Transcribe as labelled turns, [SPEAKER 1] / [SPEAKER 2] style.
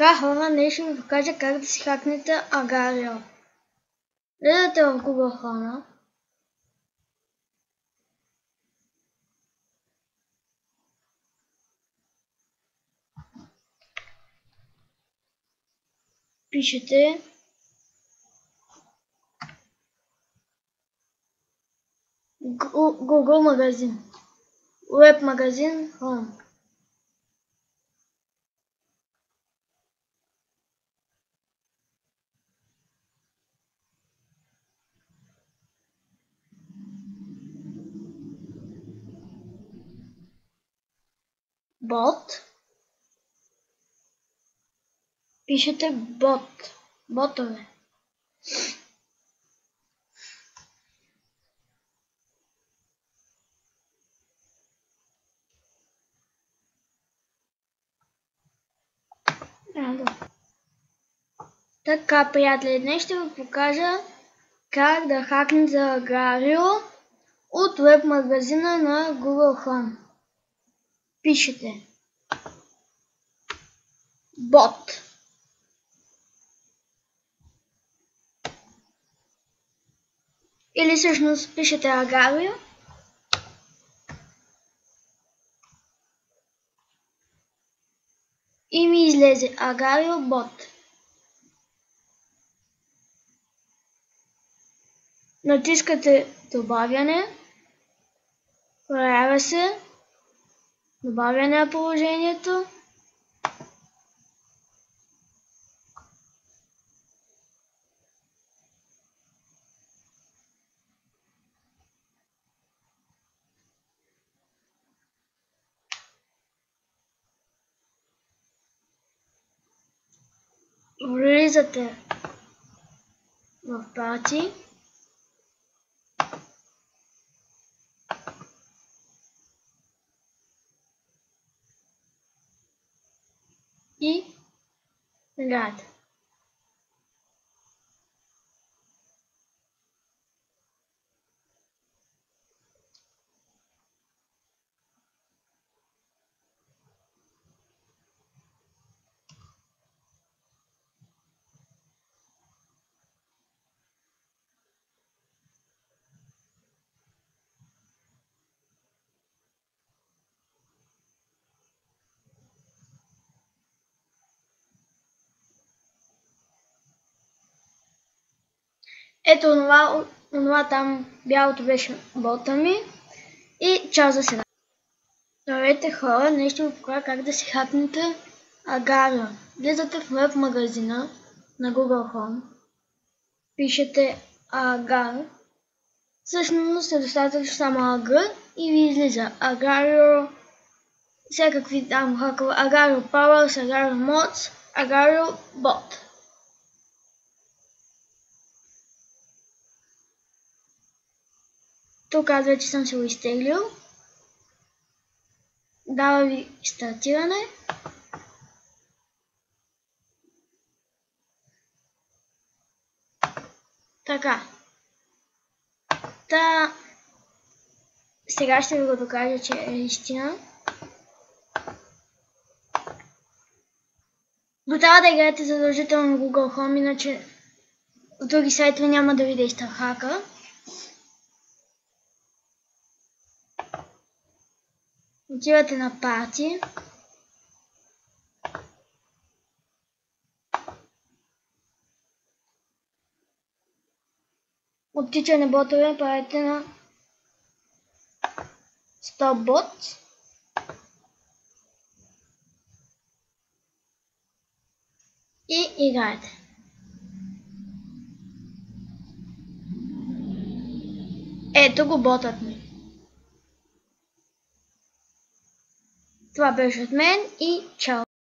[SPEAKER 1] Така, хора, днес ще ви покажа как да си хакнете Agar.io. Влизате в Google Chrome. Пишете Google магазин, Web магазин, Chrome. Бот. Пишете бот. Ботове. Така, приятели, днес ще ви покажа как да хакнете Agar.io от веб магазина на Google Chrome. Пишете бот. Или всъщност пишете Agar.io. И ми излезе Agar.io бот. Натискате добавяне, проверява се, добавяне на положението. Влизате в парти. И гледате. Ето онова там бялото беше бота ми. И чао за сега. Здравейте, хора, днес ще ви покажа как да си хакнете Agar.io. Влизате в веб магазина на Google Chrome. Пишете Agar. Всъщност е достатъчно само Agar и ви излиза Agar.io, всякакви там хакове, Agar.io Powers, Agar.io Mods, Agar.io Bot. Тук казва, че съм се го изтеглил. Дава ви стартиране. Така. Сега ще ви го докажа, че е истина. Но трябва да играете задължително Google Chrome, иначе в други сайтове няма да ви действа хака. Отивате на парти. От тичане ботове правите на Stop Bot. И играете. Ето го ботът ми. Това беше от мен и чао!